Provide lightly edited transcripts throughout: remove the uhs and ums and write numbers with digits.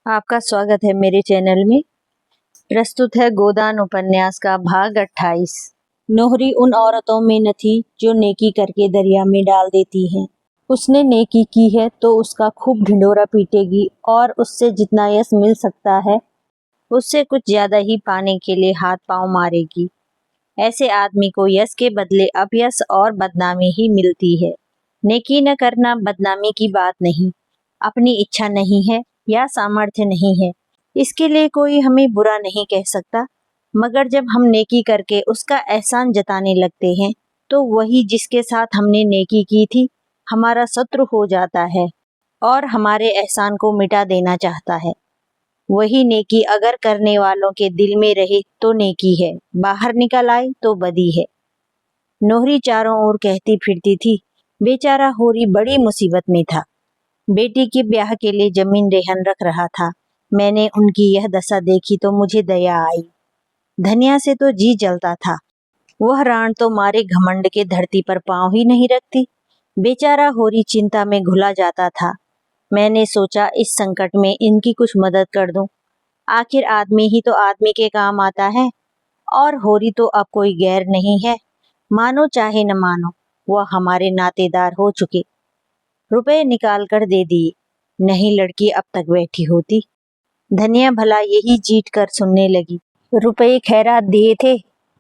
आपका स्वागत है मेरे चैनल में। प्रस्तुत है गोदान उपन्यास का भाग 28। नोहरी उन औरतों में न थी जो नेकी करके दरिया में डाल देती हैं। उसने नेकी की है तो उसका खूब ढिंढोरा पीटेगी और उससे जितना यश मिल सकता है उससे कुछ ज्यादा ही पाने के लिए हाथ पांव मारेगी। ऐसे आदमी को यश के बदले अपयश और बदनामी ही मिलती है। नेकी न करना बदनामी की बात नहीं, अपनी इच्छा नहीं है या सामर्थ्य नहीं है, इसके लिए कोई हमें बुरा नहीं कह सकता। मगर जब हम नेकी करके उसका एहसान जताने लगते हैं तो वही जिसके साथ हमने नेकी की थी हमारा शत्रु हो जाता है और हमारे एहसान को मिटा देना चाहता है। वही नेकी अगर करने वालों के दिल में रहे तो नेकी है, बाहर निकल आए तो बदी है। नोहरी चारों ओर कहती फिरती थी, बेचारा होरी बड़ी मुसीबत में था। बेटी के ब्याह के लिए जमीन रेहन रख रहा था। मैंने उनकी यह दशा देखी तो मुझे दया आई। धनिया से तो जी जलता था। वह राण तो मारे घमंड के धरती पर पांव ही नहीं रखती। बेचारा होरी चिंता में घुला जाता था। मैंने सोचा इस संकट में इनकी कुछ मदद कर दूं। आखिर आदमी ही तो आदमी के काम आता है और होरी तो अब कोई गैर नहीं है। मानो चाहे न मानो वह हमारे नातेदार हो चुके। रुपए निकाल कर दे दिए, नहीं लड़की अब तक बैठी होती। धनिया भला यही जीत कर सुनने लगी। रुपए खैरात दिए थे,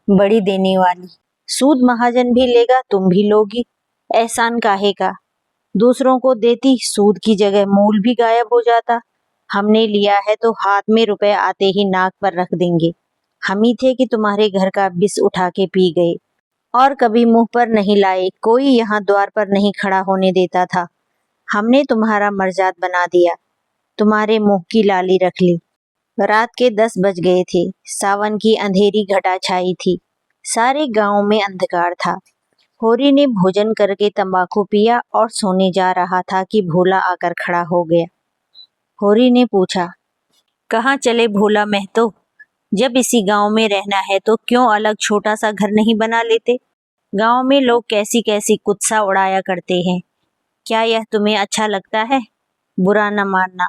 बड़ी देने वाली। सूद महाजन भी लेगा तुम भी लोगी, एहसान काहे का। दूसरों को देती सूद की जगह मूल भी गायब हो जाता। हमने लिया है तो हाथ में रुपए आते ही नाक पर रख देंगे। हम ही थे कि तुम्हारे घर का बिस उठा के पी गए और कभी मुंह पर नहीं लाए। कोई यहाँ द्वार पर नहीं खड़ा होने देता था। हमने तुम्हारा मर्जाद बना दिया, तुम्हारे मुंह की लाली रख ली। रात के 10 बज गए थे। सावन की अंधेरी घटा छाई थी। सारे गांव में अंधकार था। होरी ने भोजन करके तंबाकू पिया और सोने जा रहा था कि भोला आकर खड़ा हो गया। होरी ने पूछा, कहाँ चले भोला महतो? जब इसी गांव में रहना है तो क्यों अलग छोटा सा घर नहीं बना लेते? गांव में लोग कैसी कैसी कुत्सा उड़ाया करते हैं। क्या यह तुम्हें अच्छा लगता है? बुरा न मानना,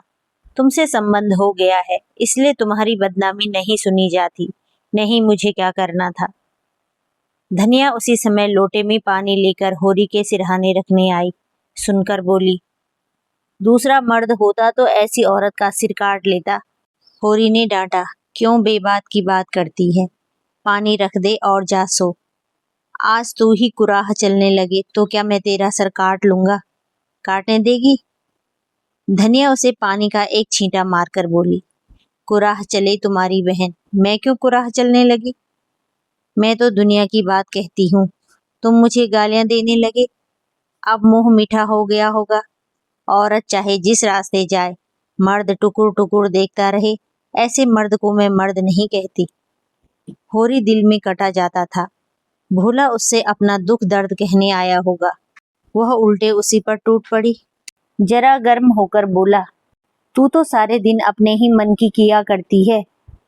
तुमसे संबंध हो गया है इसलिए तुम्हारी बदनामी नहीं सुनी जाती। नहीं, मुझे क्या करना था। धनिया उसी समय लोटे में पानी लेकर होरी के सिरहाने रखने आई। सुनकर बोली, दूसरा मर्द होता तो ऐसी औरत का सिर काट लेता। होरी ने डांटा, क्यों बेबात की बात करती है? पानी रख दे और जा सो। आज तू ही कुराह चलने लगे तो क्या मैं तेरा सर काट लूंगा? काटने देगी? धनिया उसे पानी का एक छींटा मारकर बोली, कुराह चले तुम्हारी बहन, मैं क्यों कुराह चलने लगी? मैं तो दुनिया की बात कहती हूँ, तुम मुझे गालियां देने लगे। अब मुंह मीठा हो गया होगा। औरत चाहे जिस रास्ते जाए, मर्द टुकुर टुकुर देखता रहे, ऐसे मर्द को मैं मर्द नहीं कहती। होरी दिल में कटा जाता था। भोला उससे अपना दुख दर्द कहने आया होगा। वह उल्टे उसी पर टूट पड़ी। जरा गर्म होकर बोला, तू तो सारे दिन अपने ही मन की किया करती है,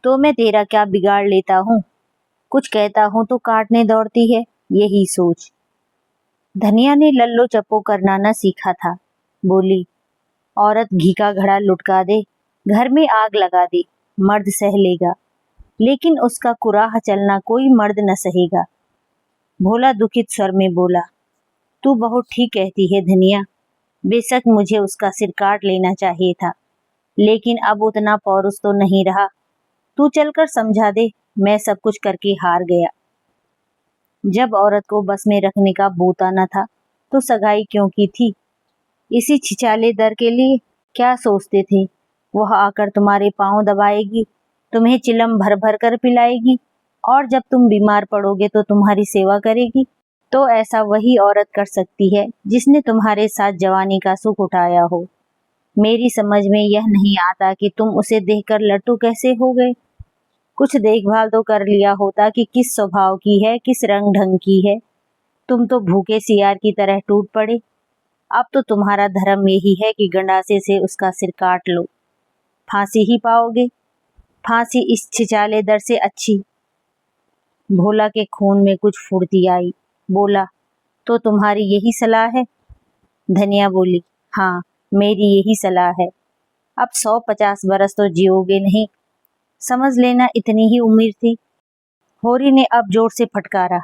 तो मैं तेरा क्या बिगाड़ लेता हूँ? कुछ कहता हूँ तो काटने दौड़ती है, यही सोच। धनिया ने लल्लो चप्पो करना न सीखा था। बोली, औरत घी का घड़ा लुटका दे, घर में आग लगा दे, मर्द सह लेगा, लेकिन उसका कुराह चलना कोई मर्द न सहेगा। भोला दुखित स्वर में बोला, तू बहुत ठीक कहती है धनिया। बेशक मुझे उसका सिर काट लेना चाहिए था, लेकिन अब उतना पौरुष तो नहीं रहा। तू चलकर समझा दे, मैं सब कुछ करके हार गया। जब औरत को बस में रखने का बूता न था तो सगाई क्यों की थी? इसी छिछाले दर के लिए? क्या सोचते थे वह आकर तुम्हारे पांव दबाएगी, तुम्हें चिलम भर भर कर पिलाएगी और जब तुम बीमार पड़ोगे तो तुम्हारी सेवा करेगी? तो ऐसा वही औरत कर सकती है जिसने तुम्हारे साथ जवानी का सुख उठाया हो। मेरी समझ में यह नहीं आता कि तुम उसे देखकर लट्टू कैसे हो गए। कुछ देखभाल तो कर लिया होता कि किस स्वभाव की है, किस रंग ढंग की है। तुम तो भूखे सियार की तरह टूट पड़े। अब तो तुम्हारा धर्म यही है कि गंडासे से उसका सिर काट लो। फांसी ही पाओगे, फांसी इस छिछाले दर से अच्छी। भोला के खून में कुछ फुर्ती आई। बोला, तो तुम्हारी यही सलाह है? धनिया बोली, हाँ, मेरी यही सलाह है। अब 150 बरस तो जियोगे नहीं, समझ लेना इतनी ही उम्र थी। होरी ने अब जोर से फटकारा,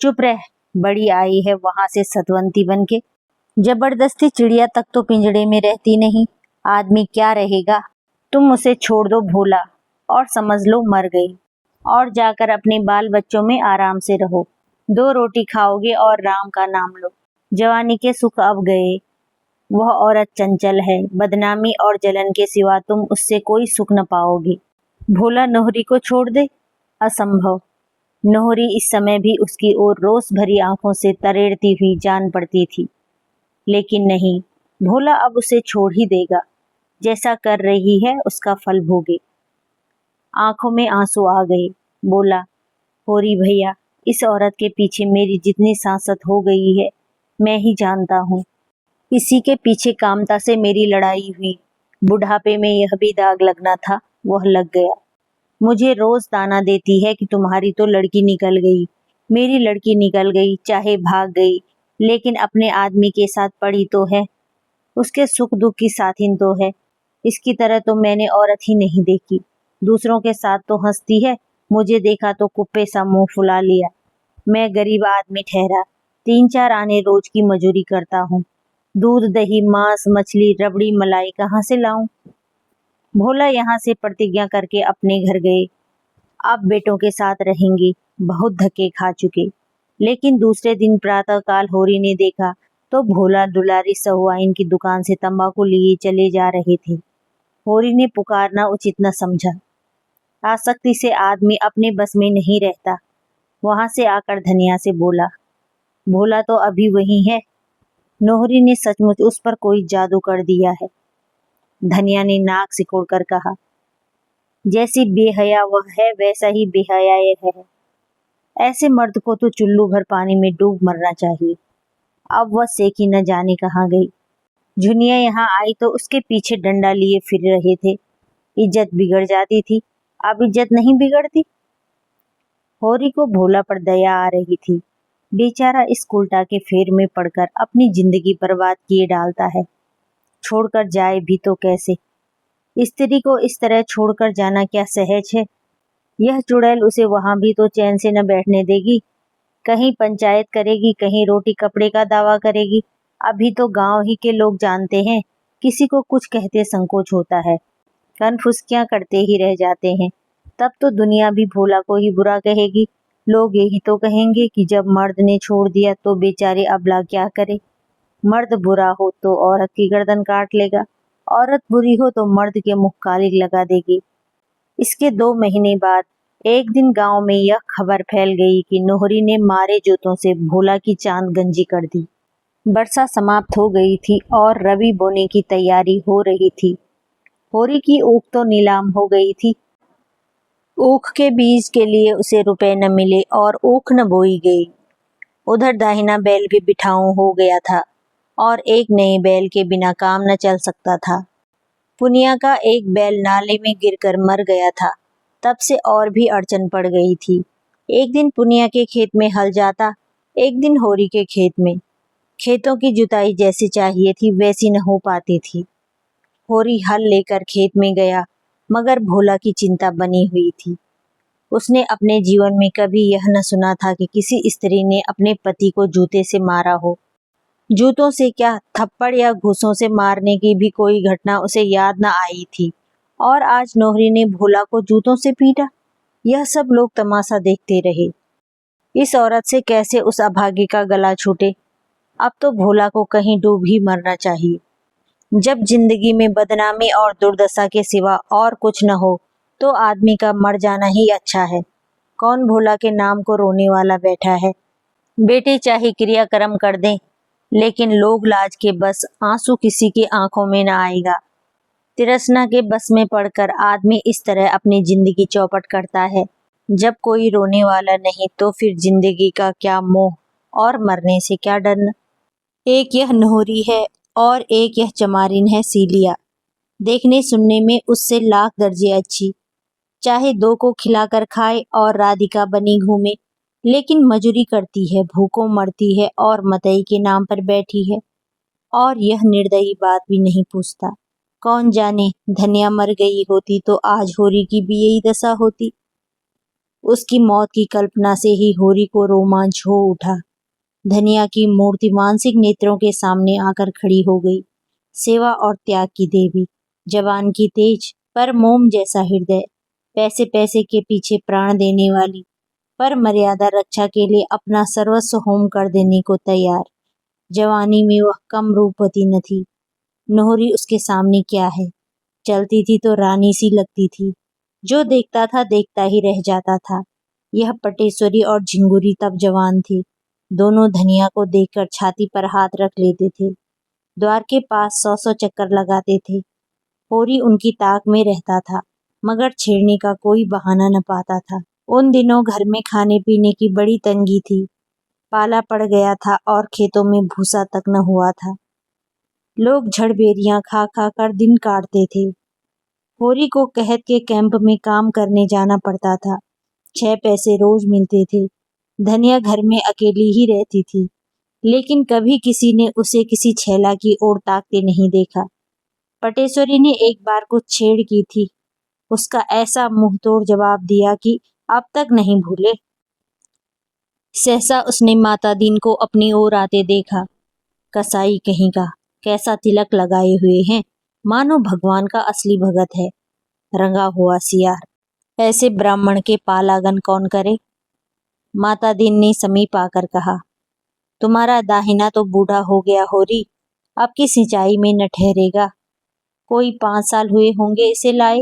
चुप रह, बड़ी आई है वहां से सतवंती बन के। जबरदस्ती चिड़िया तक तो पिंजड़े में रहती नहीं, आदमी क्या रहेगा। तुम उसे छोड़ दो भोला, और समझ लो मर गई, और जाकर अपने बाल बच्चों में आराम से रहो। 2 रोटी खाओगे और राम का नाम लो। जवानी के सुख अब गए। वह औरत चंचल है, बदनामी और जलन के सिवा तुम उससे कोई सुख न पाओगे। भोला नोहरी को छोड़ दे, असंभव। नोहरी इस समय भी उसकी ओर रोष भरी आंखों से तरेड़ती हुई जान पड़ती थी, लेकिन नहीं, भोला अब उसे छोड़ ही देगा। जैसा कर रही है उसका फल भोगे। आंखों में आंसू आ गए। बोला, होरी भैया, इस औरत के पीछे मेरी जितनी सांसत हो गई है मैं ही जानता हूँ। इसी के पीछे कामता से मेरी लड़ाई हुई। बुढ़ापे में यह भी दाग लगना था, वह लग गया। मुझे रोज ताना देती है कि तुम्हारी तो लड़की निकल गई। मेरी लड़की निकल गई, चाहे भाग गई, लेकिन अपने आदमी के साथ पड़ी तो है, उसके सुख दुख की साथिन तो है। इसकी तरह तो मैंने औरत ही नहीं देखी। दूसरों के साथ तो हंसती है, मुझे देखा तो कुप्पे सा मुंह फुला लिया। मैं गरीब आदमी ठहरा, 3-4 आने रोज की मजूरी करता हूँ। दूध दही मांस मछली रबड़ी मलाई कहाँ से लाऊं। भोला यहाँ से प्रतिज्ञा करके अपने घर गए। अब बेटों के साथ रहेंगे, बहुत धक्के खा चुके। लेकिन दूसरे दिन प्रातःकाल होरी ने देखा तो भोला दुलारी सहुआइन की दुकान से तंबाकू लिए चले जा रहे थे। होरी ने पुकारना उचित न समझा। आसक्ति से आदमी अपने बस में नहीं रहता। वहां से आकर धनिया से बोला, भोला तो अभी वही है। नोहरी ने सचमुच उस पर कोई जादू कर दिया है। धनिया ने नाक सिकोड़कर कहा, जैसी बेहया वह है वैसा ही बेहया ये है। ऐसे मर्द को तो चुल्लू भर पानी में डूब मरना चाहिए। अब वह सेकी न जाने कहाँ गई। झुनिया यहाँ आई तो उसके पीछे डंडा लिए फिर रहे थे। इज्जत बिगड़ जाती थी, अब इज्जत नहीं बिगड़ती। होरी को भोला पर दया आ रही थी। बेचारा इस उल्टा के फेर में पड़कर अपनी जिंदगी बर्बाद किए डालता है। छोड़कर जाए भी तो कैसे। स्त्री को इस तरह छोड़कर जाना क्या सहज है। यह चुड़ैल उसे वहां भी तो चैन से न बैठने देगी। कहीं पंचायत करेगी, कहीं रोटी कपड़े का दावा करेगी। अभी तो गांव ही के लोग जानते हैं, किसी को कुछ कहते संकोच होता है, कनफुसकियां करते ही रह जाते हैं। तब तो दुनिया भी भोला को ही बुरा कहेगी। लोग यही तो कहेंगे कि जब मर्द ने छोड़ दिया तो बेचारे अबला क्या करे। मर्द बुरा हो तो औरत की गर्दन काट लेगा, औरत बुरी हो तो मर्द के मुंह कालिक लगा देगी। इसके 2 महीने बाद एक दिन गांव में यह खबर फैल गई कि नोहरी ने मारे जूतों से भोला की चांद गंजी कर दी। वर्षा समाप्त हो गई थी और रबी बोने की तैयारी हो रही थी। होरी की ऊख तो नीलाम हो गई थी। ऊख के बीज के लिए उसे रुपए न मिले और ऊख न बोई गई। उधर दाहिना बैल भी बिठाऊ हो गया था और एक नए बैल के बिना काम न चल सकता था। पुनिया का एक बैल नाले में गिरकर मर गया था, तब से और भी अड़चन पड़ गई थी। एक दिन पुनिया के खेत में हल जाता, एक दिन होरी के खेत में। खेतों की जुताई जैसी चाहिए थी वैसी न हो पाती थी। होरी हल लेकर खेत में गया, मगर भोला की चिंता बनी हुई थी। उसने अपने जीवन में कभी यह न सुना था कि किसी स्त्री ने अपने पति को जूते से मारा हो। जूतों से क्या, थप्पड़ या घूंसों से मारने की भी कोई घटना उसे याद न आई थी। और आज नोहरी ने भोला को जूतों से पीटा। यह सब लोग तमाशा देखते रहे। इस औरत से कैसे उस अभागी का गला छूटे। अब तो भोला को कहीं डूब ही मरना चाहिए। जब जिंदगी में बदनामी और दुर्दशा के सिवा और कुछ न हो तो आदमी का मर जाना ही अच्छा है। कौन भोला के नाम को रोने वाला बैठा है। बेटे चाहे क्रियाक्रम कर दें, लेकिन लोग लाज के बस आंसू किसी की आंखों में न आएगा। तिरसना के बस में पड़कर आदमी इस तरह अपनी जिंदगी चौपट करता है। जब कोई रोने वाला नहीं तो फिर जिंदगी का क्या मोह और मरने से क्या डरना। एक यह नोहरी है और एक यह चमारिन है सीलिया। देखने सुनने में उससे लाख दर्जे अच्छी। चाहे 2 को खिलाकर खाए और राधिका बनी घूमे, लेकिन मजूरी करती है, भूखों मरती है और मतई के नाम पर बैठी है। और यह निर्दयी बात भी नहीं पूछता। कौन जाने धनिया मर गई होती तो आज होरी की भी यही दशा होती। उसकी मौत की कल्पना से ही होरी को रोमांच हो उठा। धनिया की मूर्ति मानसिक नेत्रों के सामने आकर खड़ी हो गई। सेवा और त्याग की देवी, जवान की तेज पर मोम जैसा हृदय, पैसे पैसे के पीछे प्राण देने वाली, पर मर्यादा रक्षा के लिए अपना सर्वस्व होम कर देने को तैयार। जवानी में वह कम रूपवती न थी। नोहरी उसके सामने क्या है, चलती थी तो रानी सी लगती थी। जो देखता था देखता ही रह जाता था। यह पटेश्वरी और झिंगुरी तब जवान थे। दोनों धनिया को देखकर छाती पर हाथ रख लेते थे। द्वार के पास 100 चक्कर लगाते थे। होरी उनकी ताक में रहता था, मगर छेड़ने का कोई बहाना न पाता था। उन दिनों घर में खाने पीने की बड़ी तंगी थी। पाला पड़ गया था और खेतों में भूसा तक न हुआ था। लोग झड़बेरियां खा खा कर दिन काटते थे। होरी को कहत के कैंप में काम करने जाना पड़ता था। 6 पैसे रोज मिलते थे। धनिया घर में अकेली ही रहती थी, लेकिन कभी किसी ने उसे किसी छैला की ओर ताकते नहीं देखा। पटेश्वरी ने एक बार कुछ छेड़ की थी। उसका ऐसा मुंह तोड़ जवाब दिया कि अब तक नहीं भूले। सहसा उसने माता दीन को अपनी ओर आते देखा। कसाई कहीं का, कैसा तिलक लगाए हुए हैं, मानो भगवान का असली भगत है। रंगा हुआ सियार, ऐसे ब्राह्मण के पालागन कौन करे। माता दीन ने समीप आकर कहा, तुम्हारा दाहिना तो बूढ़ा हो गया होरी, अब की सिंचाई में न ठहरेगा। कोई 5 साल हुए होंगे इसे लाए।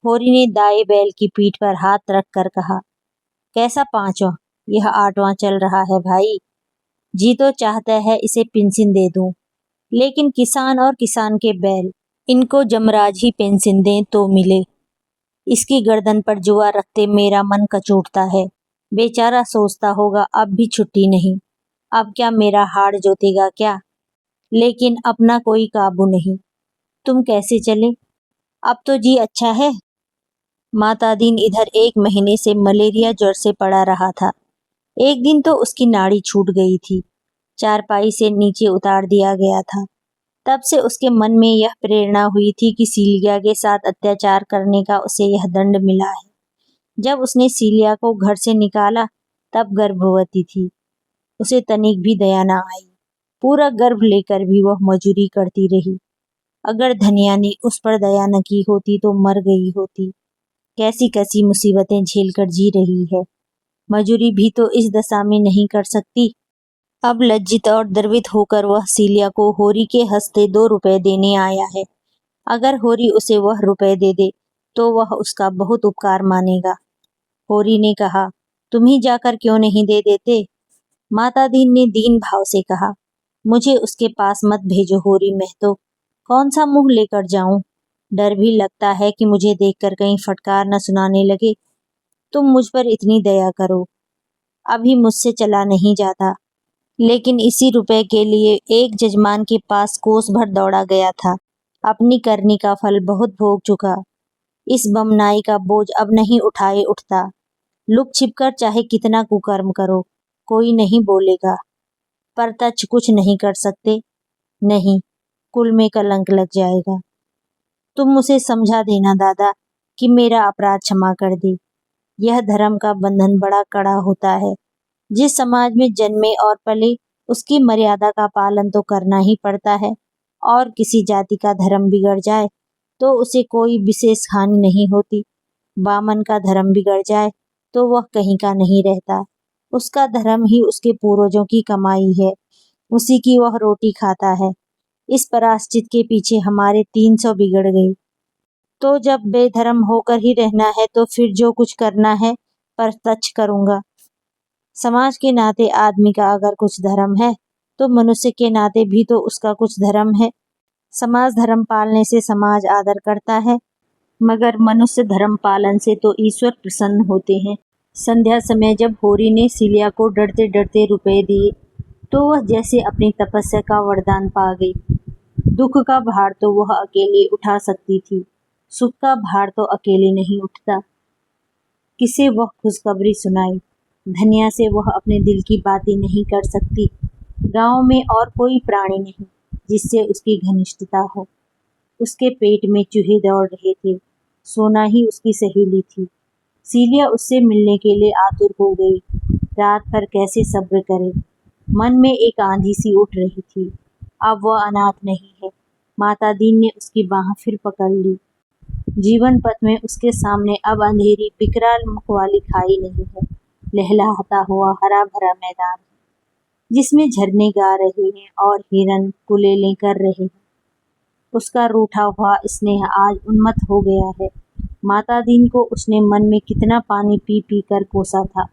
होरी ने दाएं बैल की पीठ पर हाथ रख कर कहा, कैसा 5वां, यह 8वां चल रहा है भाई। जी तो चाहता है इसे पेंशन दे दूं, लेकिन किसान और किसान के बैल, इनको जमराज ही पेंशन दें तो मिले। इसकी गर्दन पर जुआ रखते मेरा मन कचोटता है। बेचारा सोचता होगा अब भी छुट्टी नहीं, अब क्या मेरा हाड़ जोतेगा क्या। लेकिन अपना कोई काबू नहीं। तुम कैसे चले, अब तो जी अच्छा है। माता दीन इधर 1 महीने से मलेरिया ज्वर से पड़ा रहा था। एक दिन तो उसकी नाड़ी छूट गई थी। चारपाई से नीचे उतार दिया गया था। तब से उसके मन में यह प्रेरणा हुई थी कि सीलिया के साथ अत्याचार करने का उसे यह दंड मिला है। जब उसने सीलिया को घर से निकाला तब गर्भवती थी। उसे तनिक भी दया न आई। पूरा गर्भ लेकर भी वह मजूरी करती रही। अगर धनिया ने उस पर दया न की होती तो मर गई होती। कैसी कैसी मुसीबतें झेलकर जी रही है। मजूरी भी तो इस दशा में नहीं कर सकती। अब लज्जित और द्रवित होकर वह सीलिया को होरी के हंसते 2 रुपए देने आया है। अगर होरी उसे वह रुपए दे दे तो वह उसका बहुत उपकार मानेगा। होरी ने कहा, तुम ही जाकर क्यों नहीं दे देते। माता दीन ने दीन भाव से कहा, मुझे उसके पास मत भेजो होरी महतो, कौन सा मुंह लेकर जाऊं। डर भी लगता है कि मुझे देखकर कहीं फटकार न सुनाने लगे। तुम मुझ पर इतनी दया करो। अभी मुझसे चला नहीं जाता, लेकिन इसी रुपए के लिए एक जजमान के पास कोस भर दौड़ा गया था। अपनी करनी का फल बहुत भोग चुका। इस बमनाई का बोझ अब नहीं उठाए उठता। लुक छिपकर चाहे कितना कुकर्म करो, कोई नहीं बोलेगा। परतच्छ कुछ नहीं कर सकते। नहीं, कुल में कलंक लग जाएगा। तुम उसे समझा देना दादा कि मेरा अपराध क्षमा कर दे। यह धर्म का बंधन बड़ा कड़ा होता है। जिस समाज में जन्मे और पले उसकी मर्यादा का पालन तो करना ही पड़ता है, और किसी जाति का धर्म बिगड़ जाए तो उसे कोई विशेष हानि नहीं होती। बामन का धर्म बिगड़ जाए तो वह कहीं का नहीं रहता। उसका धर्म ही उसके पूर्वजों की कमाई है, उसी की वह रोटी खाता है। इस प्रायश्चित के पीछे हमारे 300 बिगड़ गए। तो जब बेधर्म होकर ही रहना है तो फिर जो कुछ करना है प्रत्यक्ष करूंगा। समाज के नाते आदमी का अगर कुछ धर्म है तो मनुष्य के नाते भी तो उसका कुछ धर्म है। समाज धर्म पालने से समाज आदर करता है, मगर मनुष्य धर्म पालन से तो ईश्वर प्रसन्न होते हैं। संध्या समय जब होरी ने सीलिया को डरते डरते रुपए दिए तो वह जैसे अपनी तपस्या का वरदान पा गई। दुख का भार तो वह अकेले उठा सकती थी, सुख का भार तो अकेले नहीं उठता। किसे वह खुशखबरी सुनाई। धनिया से वह अपने दिल की बातें नहीं कर सकती। गांव में और कोई प्राणी नहीं जिससे उसकी घनिष्ठता हो। उसके पेट में चूहे दौड़ रहे थे। सोना ही उसकी सहेली थी। सीलिया उससे मिलने के लिए आतुर हो गई। रात भर कैसे सब्र करे। मन में एक आंधी सी उठ रही थी। अब वह अनाथ नहीं है। माता दीन ने उसकी बाह फिर पकड़ ली। जीवन पथ में उसके सामने अब अंधेरी विकराल मुख वाली खाई नहीं है, लहलहाता हुआ हरा भरा मैदान जिसमें झरने गा रहे हैं और हिरन कुलेलें कर रहे हैं। उसका रूठा हुआ स्नेह आज उन्मत्त हो गया है। माता दीन को उसने मन में कितना पानी पी पी कर कोसा था।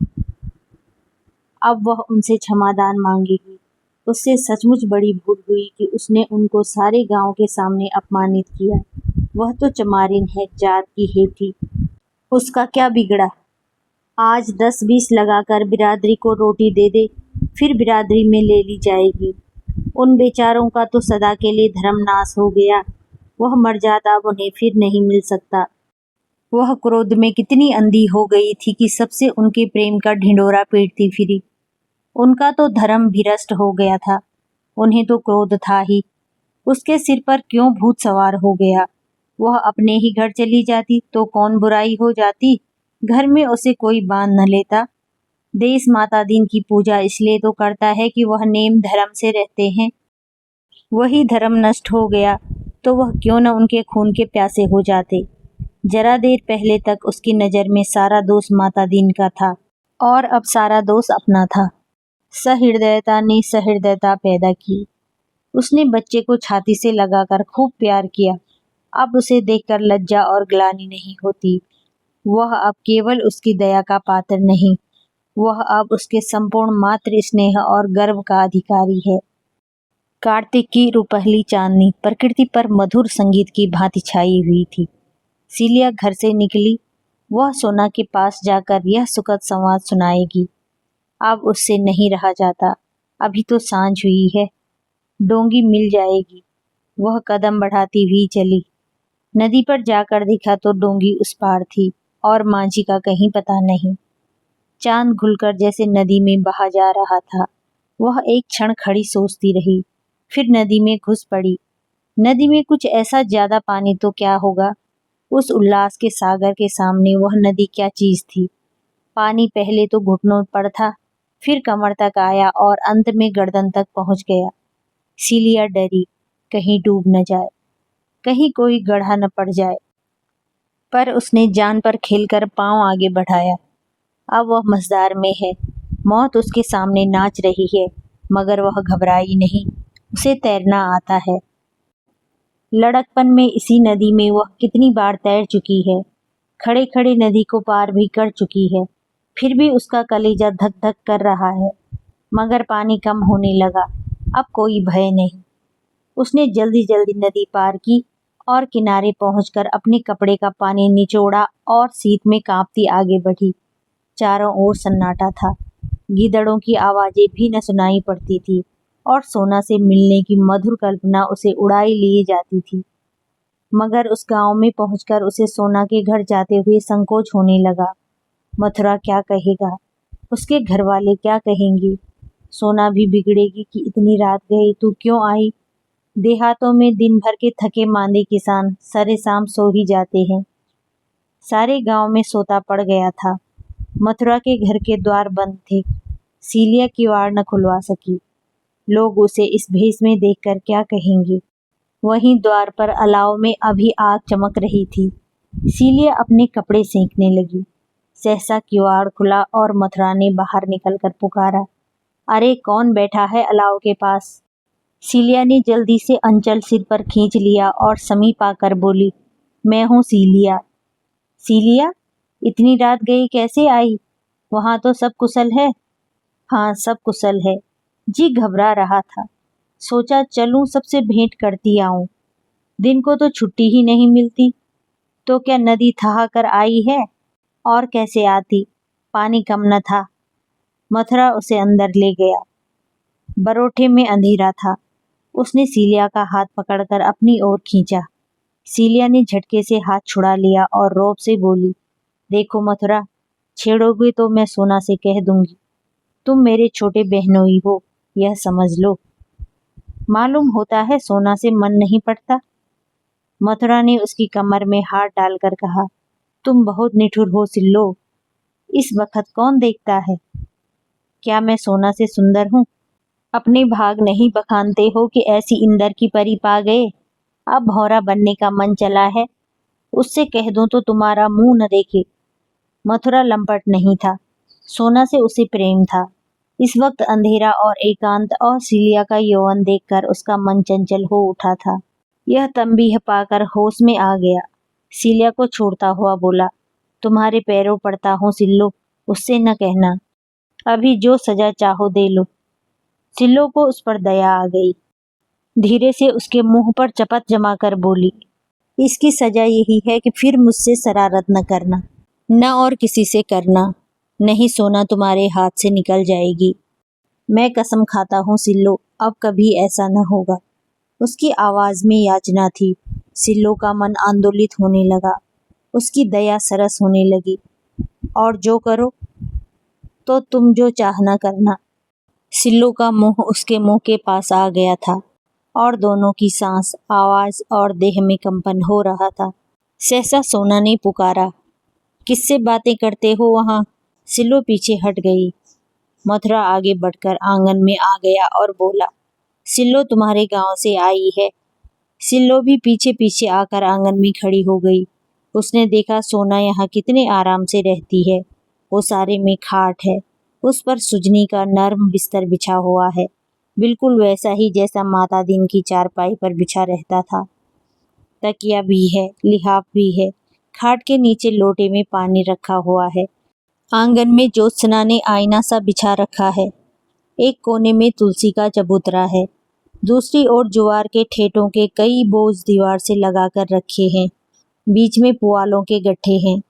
अब वह उनसे क्षमादान मांगेगी। उससे सचमुच बड़ी भूल हुई कि उसने उनको सारे गांव के सामने अपमानित किया। वह तो चमारिन है, जात की हेठी। उसका क्या बिगड़ा। आज 10-20 लगाकर बिरादरी को रोटी दे दे, फिर बिरादरी में ले ली जाएगी। उन बेचारों का तो सदा के लिए धर्म नाश हो गया। वह मर जाता, अब उन्हें फिर नहीं मिल सकता। वह क्रोध में कितनी अंधी हो गई थी कि सबसे उनके प्रेम का ढिंढोरा पीटती फिरी। उनका तो धर्म भ्रष्ट हो गया था। उन्हें तो क्रोध था ही। उसके सिर पर क्यों भूत सवार हो गया। वह अपने ही घर चली जाती तो कौन बुराई हो जाती। घर में उसे कोई बांध न लेता। देश माता दीन की पूजा इसलिए तो करता है कि वह नेम धर्म से रहते हैं। वही धर्म नष्ट हो गया तो वह क्यों न उनके खून के प्यासे हो जाते। जरा देर पहले तक उसकी नज़र में सारा दोष माता दीन का था और अब सारा दोष अपना था। सहृदयता ने सहृदयता पैदा की। उसने बच्चे को छाती से लगाकर खूब प्यार किया। अब उसे देखकर लज्जा और ग्लानि नहीं होती। वह अब केवल उसकी दया का पात्र नहीं, वह अब उसके संपूर्ण मातृ स्नेह और गर्व का अधिकारी है। कार्तिक की रुपहली चांदनी प्रकृति पर मधुर संगीत की भांति छाई हुई थी। सीलिया घर से निकली। वह सोना के पास जाकर यह सुखद संवाद सुनाएगी। अब उससे नहीं रहा जाता। अभी तो सांझ हुई है, डोंगी मिल जाएगी। वह कदम बढ़ाती हुई चली। नदी पर जाकर देखा तो डोंगी उस पार थी और मांझी का कहीं पता नहीं। चांद घुलकर जैसे नदी में बहा जा रहा था। वह एक क्षण खड़ी सोचती रही, फिर नदी में घुस पड़ी। नदी में कुछ ऐसा ज्यादा पानी तो क्या होगा। उस उल्लास के सागर के सामने वह नदी क्या चीज थी। पानी पहले तो घुटनों पर था, फिर कमर तक आया और अंत में गर्दन तक पहुंच गया। सीलिया डरी, कहीं डूब न जाए, कहीं कोई गड्ढा न पड़ जाए। पर उसने जान पर खेलकर पांव आगे बढ़ाया। अब वह मझधार में है। मौत उसके सामने नाच रही है, मगर वह घबराई नहीं। उसे तैरना आता है। लड़कपन में इसी नदी में वह कितनी बार तैर चुकी है। खड़े खड़े नदी को पार भी कर चुकी है। फिर भी उसका कलेजा धक धक कर रहा है। मगर पानी कम होने लगा। अब कोई भय नहीं। उसने जल्दी जल्दी नदी पार की और किनारे पहुंचकर अपने कपड़े का पानी निचोड़ा और शीत में कांपती आगे बढ़ी। चारों ओर सन्नाटा था। गीदड़ों की आवाजें भी न सुनाई पड़ती थी और सोना से मिलने की मधुर कल्पना उसे उड़ाई लिए जाती थी। मगर उस गांव में पहुंचकर उसे सोना के घर जाते हुए संकोच होने लगा। मथुरा क्या कहेगा, उसके घर वाले क्या कहेंगे। सोना भी बिगड़ेगी कि इतनी रात गई तू क्यों आई। देहातों में दिन भर के थके मांदे किसान सरे शाम सो ही जाते हैं। सारे गांव में सोता पड़ गया था। मथुरा के घर के द्वार बंद थे। सीलिया किवाड़ न खुलवा सकी। लोग उसे इस भेष में देखकर क्या कहेंगे। वहीं द्वार पर अलाव में अभी आग चमक रही थी। सीलिया अपने कपड़े सेंकने लगी। सहसा किवाड़ खुला और मथुरा ने बाहर निकलकर पुकारा, अरे कौन बैठा है अलाव के पास। सीलिया ने जल्दी से अंचल सिर पर खींच लिया और समीप आकर बोली, मैं हूँ सीलिया। सीलिया, इतनी रात गई कैसे आई। वहां तो सब कुशल है। हाँ सब कुशल है। जी घबरा रहा था, सोचा चलूं सबसे भेंट करती आऊं। दिन को तो छुट्टी ही नहीं मिलती। तो क्या नदी ठहा कर आई है। और कैसे आती, पानी कम न था। मथुरा उसे अंदर ले गया। बरोठे में अंधेरा था। उसने सीलिया का हाथ पकड़कर अपनी ओर खींचा। सीलिया ने झटके से हाथ छुड़ा लिया और रौब से बोली, देखो मथुरा, छेड़ोगे तो मैं सोना से कह दूंगी। तुम मेरे छोटे बहनोई हो, यह समझ लो। मालूम होता है सोना से मन नहीं पड़ता। मथुरा ने उसकी कमर में हाथ डालकर कहा, तुम बहुत निठुर हो सिल्लो। इस वक्त कौन देखता है? क्या मैं सोना से सुंदर हूँ? अपने भाग नहीं बखानते हो कि ऐसी इंदर की परी पा गए? अब भौरा बनने का मन चला है। उससे कह दूं तो तुम्हारा मुंह न देखे। मथुरा लंपट नहीं था, सोना से उसे प्रेम था। इस वक्त अंधेरा और एकांत और सीलिया का यौवन देखकर उसका मन चंचल हो उठा था। यह तंबीह पाकर होश में आ गया। सीलिया को छोड़ता हुआ बोला, तुम्हारे पैरों पड़ता हूँ सिल्लो, उससे न कहना। अभी जो सजा चाहो दे लो। सिल्लो को उस पर दया आ गई। धीरे से उसके मुंह पर चपत जमाकर बोली, इसकी सजा यही है कि फिर मुझसे शरारत न करना, न और किसी से करना, नहीं सोना तुम्हारे हाथ से निकल जाएगी। मैं कसम खाता हूँ सिल्लो, अब कभी ऐसा न होगा। उसकी आवाज में याचना थी। सिल्लो का मन आंदोलित होने लगा। उसकी दया सरस होने लगी। और जो करो तो तुम जो चाहना करना। सिल्लो का मुंह उसके मुंह के पास आ गया था और दोनों की सांस, आवाज और देह में कंपन हो रहा था। सहसा सोना ने पुकारा, किससे बातें करते हो वहां? सिल्लो पीछे हट गई। मथुरा आगे बढ़कर आंगन में आ गया और बोला, सिल्लो तुम्हारे गांव से आई है। सिल्लो भी पीछे पीछे आकर आंगन में खड़ी हो गई। उसने देखा सोना यहाँ कितने आराम से रहती है। वो सारे में खाट है, उस पर सुजनी का नर्म बिस्तर बिछा हुआ है, बिल्कुल वैसा ही जैसा माता दिन की चारपाई पर बिछा रहता था। तकिया भी है, लिहाफ भी है। खाट के नीचे लोटे में पानी रखा हुआ है। आंगन में ज्योत्सना ने आईना सा बिछा रखा है। एक कोने में तुलसी का चबूतरा है। दूसरी ओर ज्वार के ठेठों के कई बोझ दीवार से लगाकर रखे हैं। बीच में पुआलों के गट्ठे हैं।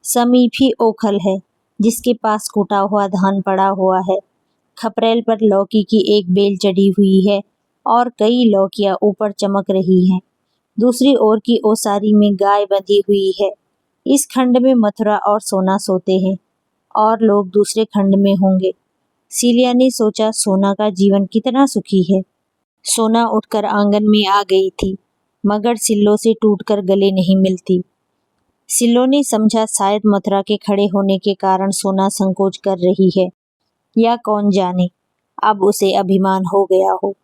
समीप ही ओखल है, जिसके पास कूटा हुआ धान पड़ा हुआ है। खपरेल पर लौकी की एक बेल चढ़ी हुई है और कई लौकियां ऊपर चमक रही हैं। दूसरी ओर की ओसारी में गाय बंधी हुई है। इस खंड में मथुरा और सोना सोते हैं और लोग दूसरे खंड में होंगे। सीलिया ने सोचा, सोना का जीवन कितना सुखी है। सोना उठकर आंगन में आ गई थी, मगर सिल्लो से टूटकर गले नहीं मिलती। सिल्लो ने समझा शायद मथुरा के खड़े होने के कारण सोना संकोच कर रही है, या कौन जाने अब उसे अभिमान हो गया हो।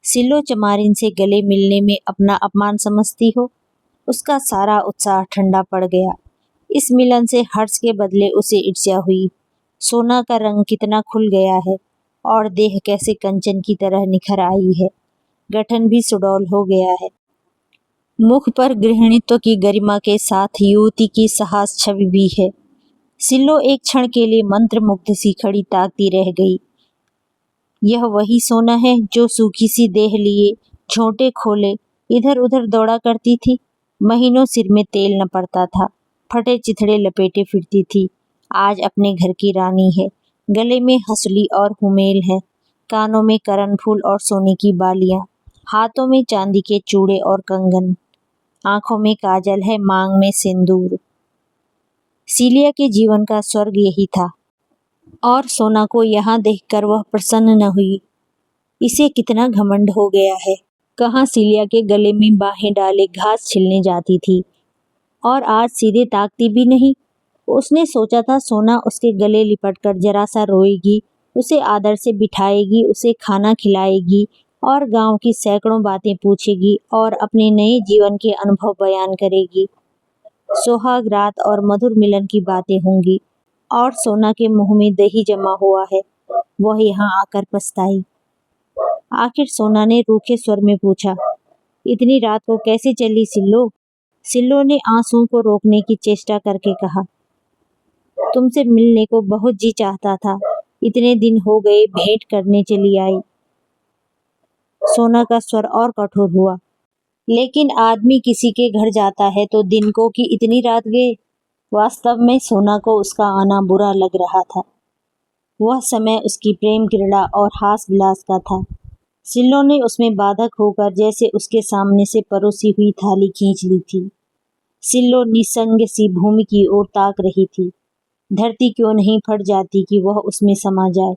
सिल्लो चमारिन से गले मिलने में अपना अपमान समझती हो। उसका सारा उत्साह ठंडा पड़ गया। इस मिलन से हर्ष के बदले उसे ईर्ष्या हुई। सोना का रंग कितना खुल गया है और देह कैसे कंचन की तरह निखर आई है। गठन भी सुडौल हो गया है। मुख पर गृहिणीत्व की गरिमा के साथ युवती की साहस छवि भी है। सिल्लो एक क्षण के लिए मंत्रमुग्ध सी खड़ी ताकती रह गई। यह वही सोना है जो सूखी सी देह लिए, झोंटे खोले इधर उधर दौड़ा करती थी। महीनों सिर में तेल न पड़ता था, फटे चिथड़े लपेटे फिरती थी। आज अपने घर की रानी है। गले में हंसुली और हुमेल है, कानों में करण फूल और सोने की बालियां, हाथों में चांदी के चूड़े और कंगन, आंखों में काजल है, मांग में सिंदूर। सीलिया के जीवन का स्वर्ग यही था और सोना को यहाँ देखकर वह प्रसन्न न हुई। इसे कितना घमंड हो गया है। कहाँ सीलिया के गले में बाहें डाले घास छिलने जाती थी और आज सीधे ताकती भी नहीं। उसने सोचा था सोना उसके गले लिपटकर जरा सा रोएगी, उसे आदर से बिठाएगी, उसे खाना खिलाएगी और गांव की सैकड़ों बातें पूछेगी और अपने नए जीवन के अनुभव बयान करेगी। सुहाग रात और मधुर मिलन की बातें होंगी। और सोना के मुंह में दही जमा हुआ है, वह यहाँ आकर पछताई। आखिर सोना ने रूखे स्वर में पूछा, इतनी रात को कैसे चली सिल्लो? सिल्लो ने आंसुओं को रोकने की चेष्टा करके कहा, तुमसे मिलने को बहुत जी चाहता था, इतने दिन हो गए भेंट करने चली आई। सोना का स्वर और कठोर हुआ, लेकिन आदमी किसी के घर जाता है तो दिन को कि इतनी रात गए। वास्तव में सोना को उसका आना बुरा लग रहा था। वह समय उसकी प्रेम क्रीड़ा और हास विलास का था। सिल्लो ने उसमें बाधक होकर जैसे उसके सामने से परोसी हुई थाली खींच ली थी। सिल्लो निसंग सी भूमि की ओर ताक रही थी। धरती क्यों नहीं फट जाती कि वह उसमें समा जाए।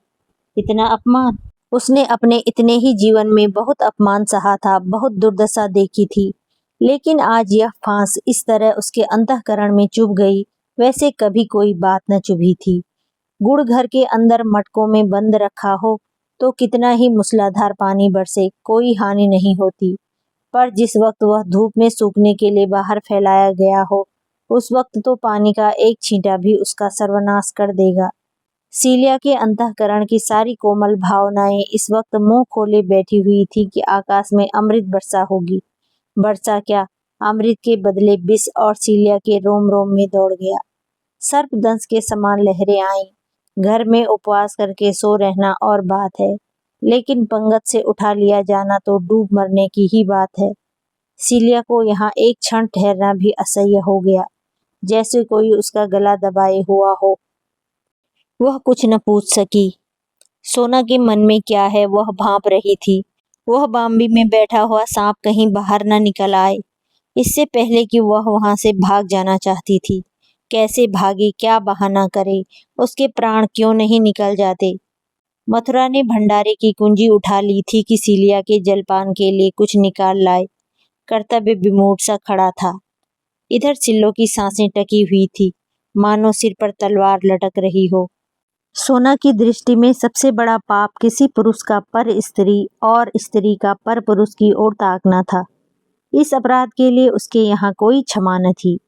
इतना अपमान! उसने अपने इतने ही जीवन में बहुत अपमान सहा था, बहुत दुर्दशा देखी थी। लेकिन आज यह फांस इस तरह उसके अंतःकरण में चुभ गई, वैसे कभी कोई बात न चुभी थी। गुड़ घर के अंदर मटकों में बंद रखा हो तो कितना ही मूसलाधार पानी बरसे कोई हानि नहीं होती, पर जिस वक्त वह धूप में सूखने के लिए बाहर फैलाया गया हो, उस वक्त तो पानी का एक छींटा भी उसका सर्वनाश कर देगा। सीलिया के अंतःकरण की सारी कोमल भावनाएं इस वक्त मुंह खोले बैठी हुई थी कि आकाश में अमृत वर्षा होगी। वर्षा क्या, अमृत के बदले विष और सीलिया के रोम रोम में दौड़ गया। सर्पदंश के समान लहरें आईं। घर में उपवास करके सो रहना और बात है, लेकिन पंगत से उठा लिया जाना तो डूब मरने की ही बात है। सीलिया को यहाँ एक क्षण ठहरना भी असह्य हो गया, जैसे कोई उसका गला दबाए हुआ हो। वह कुछ न पूछ सकी। सोना के मन में क्या है वह भांप रही थी। वह बाम्बी में बैठा हुआ सांप कहीं बाहर न निकल आए, इससे पहले कि वह वहां से भाग जाना चाहती थी। कैसे भागे, क्या बहाना करे, उसके प्राण क्यों नहीं निकल जाते। मथुरा ने भंडारे की कुंजी उठा ली थी कि सीलिया के जलपान के लिए कुछ निकाल लाए। कर्तव्य विमूढ़ सा खड़ा था। इधर सिल्लो की सांसें टकी हुई थी, मानो सिर पर तलवार लटक रही हो। सोना की दृष्टि में सबसे बड़ा पाप किसी पुरुष का पर स्त्री और स्त्री का पर पुरुष की ओर ताकना था। इस अपराध के लिए उसके यहाँ कोई क्षमा न थी।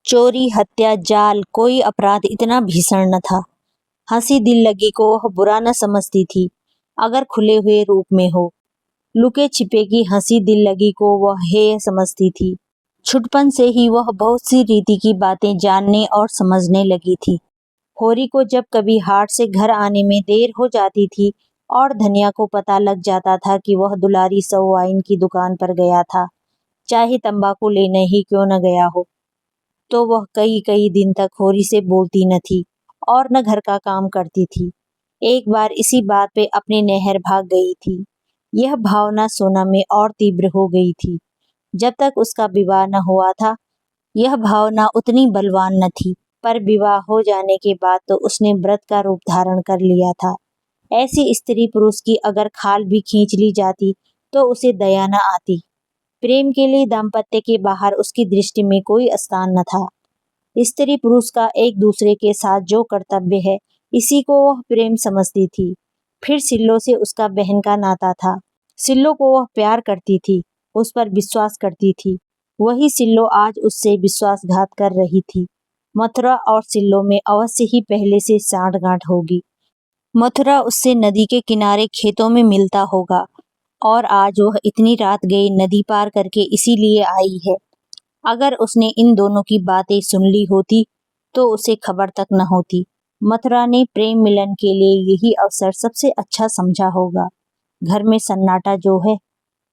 चोरी, हत्या, जाल, कोई अपराध इतना भीषण न था। हंसी दिल लगी को वह बुरा न समझती थी, अगर खुले हुए रूप में हो। लुके छिपे की हंसी दिल लगी को वह हेय समझती थी। छुटपन से ही वह बहुत सी रीति की बातें जानने और समझने लगी थी। होरी को जब कभी हाट से घर आने में देर हो जाती थी और धनिया को पता लग जाता था कि वह दुलारी सउवाइन की दुकान पर गया था, चाहे तंबाकू लेने ही क्यों न गया हो, तो वह कई कई दिन तक होरी से बोलती न थी और न घर का काम करती थी। एक बार इसी बात पे अपने नहर भाग गई थी। यह भावना सोना में और तीव्र हो गई थी। जब तक उसका विवाह न हुआ था, यह भावना उतनी बलवान न थी, पर विवाह हो जाने के बाद तो उसने व्रत का रूप धारण कर लिया था। ऐसी स्त्री पुरुष की अगर खाल भी खींच ली जाती तो उसे दया न आती। प्रेम के लिए दाम्पत्य के बाहर उसकी दृष्टि में कोई स्थान न था। स्त्री पुरुष का एक दूसरे के साथ जो कर्तव्य है, इसी को वह प्रेम समझती थी। फिर सिल्लो से उसका बहन का नाता था। सिल्लो को वह प्यार करती थी, उस पर विश्वास करती थी। वही सिल्लो आज उससे विश्वासघात कर रही थी। मथुरा और सिल्लो में अवश्य ही पहले से सांठगांठ होगी। मथुरा उससे नदी के किनारे खेतों में मिलता होगा, और आज वह इतनी रात गई नदी पार करके इसीलिए आई है। अगर उसने इन दोनों की बातें सुन ली होती तो उसे खबर तक न होती। मथुरा ने प्रेम मिलन के लिए यही अवसर सबसे अच्छा समझा होगा। घर में सन्नाटा जो है,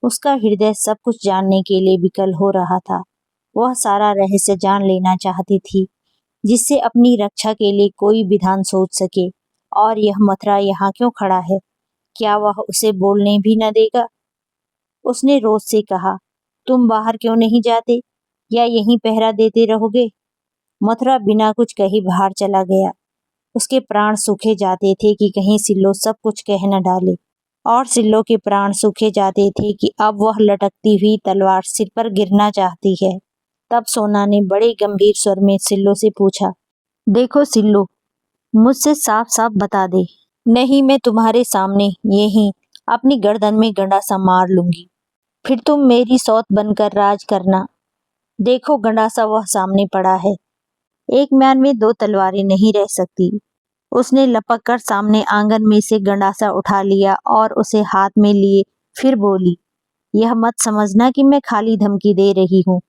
उसका हृदय सब कुछ जानने के लिए विकल हो रहा था। वह सारा रहस्य जान लेना चाहती थी, जिससे अपनी रक्षा के लिए कोई विधान सोच सके। और यह मथुरा यहाँ क्यों खड़ा है? क्या वह उसे बोलने भी न देगा? उसने रोज से कहा, तुम बाहर क्यों नहीं जाते, या यहीं पहरा देते रहोगे? मथुरा बिना कुछ कहे बाहर चला गया। उसके प्राण सूखे जाते थे कि कहीं सिल्लो सब कुछ कह न डाले, और सिल्लो के प्राण सूखे जाते थे कि अब वह लटकती हुई तलवार सिर पर गिरना चाहती है। तब सोना ने बड़े गंभीर स्वर में सिल्लो से पूछा, देखो सिल्लो, मुझसे साफ साफ बता दे, नहीं मैं तुम्हारे सामने यहीं अपनी गर्दन में गंडासा मार लूंगी, फिर तुम मेरी सौत बनकर राज करना। देखो गंडासा वह सामने पड़ा है, एक म्यान में दो तलवारें नहीं रह सकती। उसने लपक कर सामने आंगन में से गंडासा उठा लिया और उसे हाथ में लिए फिर बोली, यह मत समझना कि मैं खाली धमकी दे रही हूँ।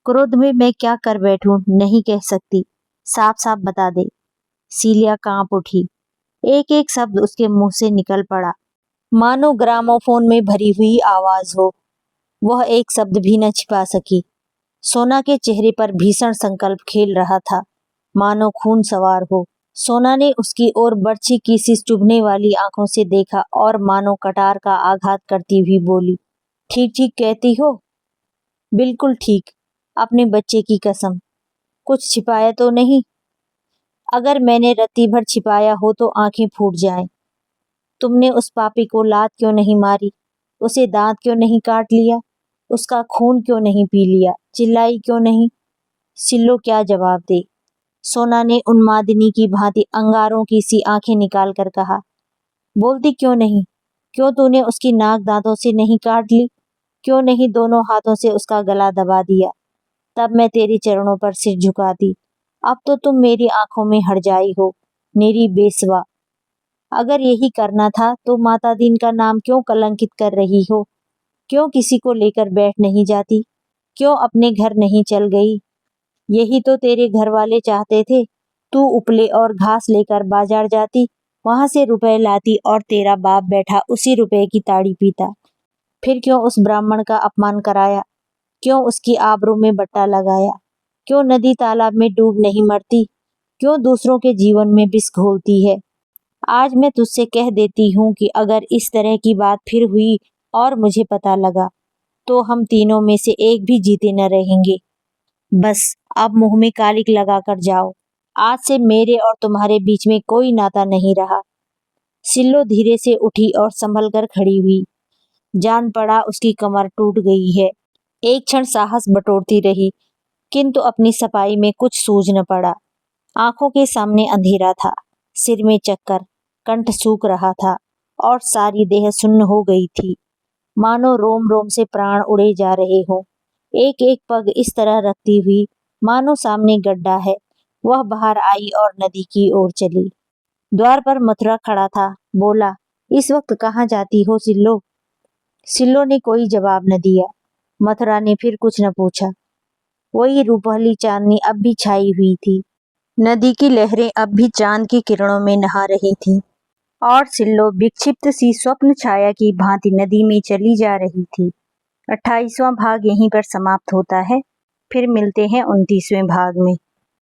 क्रोध में मैं क्या कर बैठूं नहीं कह सकती, साफ साफ बता दे। सीलिया कांप उठी। एक एक शब्द उसके मुंह से निकल पड़ा, मानो ग्रामोफोन में भरी हुई आवाज हो। वह एक शब्द भी न छिपा सकी। सोना के चेहरे पर भीषण संकल्प खेल रहा था, मानो खून सवार हो। सोना ने उसकी ओर बर्छी की सी चुभने वाली आंखों से देखा और मानो कटार का आघात करती हुई बोली, ठीक ठीक कहती हो? बिल्कुल ठीक, अपने बच्चे की कसम। कुछ छिपाया तो नहीं? अगर मैंने रत्ती भर छिपाया हो तो आंखें फूट जाएं। तुमने उस पापी को लात क्यों नहीं मारी, उसे दांत क्यों नहीं काट लिया? उसका खून क्यों नहीं पी लिया, चिल्लाई क्यों नहीं? सिल्लो क्या जवाब दे। सोना ने उन्मादिनी की भांति अंगारों की सी आंखें निकाल कर कहा, बोलती क्यों नहीं? क्यों तूने उसकी नाक दांतों से नहीं काट ली? क्यों नहीं दोनों हाथों से उसका गला दबा दिया? तब मैं तेरे चरणों पर सिर झुकाती। अब तो तुम मेरी आंखों में हरजाई हो, मेरी बेसवा। अगर यही करना था तो माता दीन का नाम क्यों कलंकित कर रही हो? क्यों किसी को लेकर बैठ नहीं जाती? क्यों अपने घर नहीं चल गई? यही तो तेरे घर वाले चाहते थे। तू उपले और घास लेकर बाजार जाती, वहां से रुपए लाती और तेरा बाप बैठा उसी रुपए की ताड़ी पीता। फिर क्यों उस ब्राह्मण का अपमान कराया? क्यों उसकी आबरू में बट्टा लगाया? क्यों नदी तालाब में डूब नहीं मरती? क्यों दूसरों के जीवन में विष घोलती है? आज मैं तुझसे कह देती हूँ कि अगर इस तरह की बात फिर हुई और मुझे पता लगा तो हम तीनों में से एक भी जीते न रहेंगे। बस अब मुंह में कालिक लगा कर जाओ। आज से मेरे और तुम्हारे बीच में कोई नाता नहीं रहा। सिल्लो धीरे से उठी और संभल कर खड़ी हुई। जान पड़ा उसकी कमर टूट गई है। एक क्षण साहस बटोरती रही, किंतु अपनी सफाई में कुछ सूझ न पड़ा। आंखों के सामने अंधेरा था, सिर में चक्कर, कंठ सूख रहा था और सारी देह सुन्न हो गई थी, मानो रोम रोम से प्राण उड़े जा रहे हों। एक एक पग इस तरह रखती हुई मानो सामने गड्ढा है, वह बाहर आई और नदी की ओर चली। द्वार पर मथुरा खड़ा था। बोला, इस वक्त कहाँ जाती हो सिल्लो? सिल्लो ने कोई जवाब न दिया। मथुरा ने फिर कुछ न पूछा। वही रूपहली चांदनी अब भी छाई हुई थी। नदी की लहरें अब भी चांद की किरणों में नहा रही थीं और सिल्लो विक्षिप्त सी स्वप्न छाया की भांति नदी में चली जा रही थी। 28वां भाग यहीं पर समाप्त होता है। फिर मिलते हैं 29वें भाग में।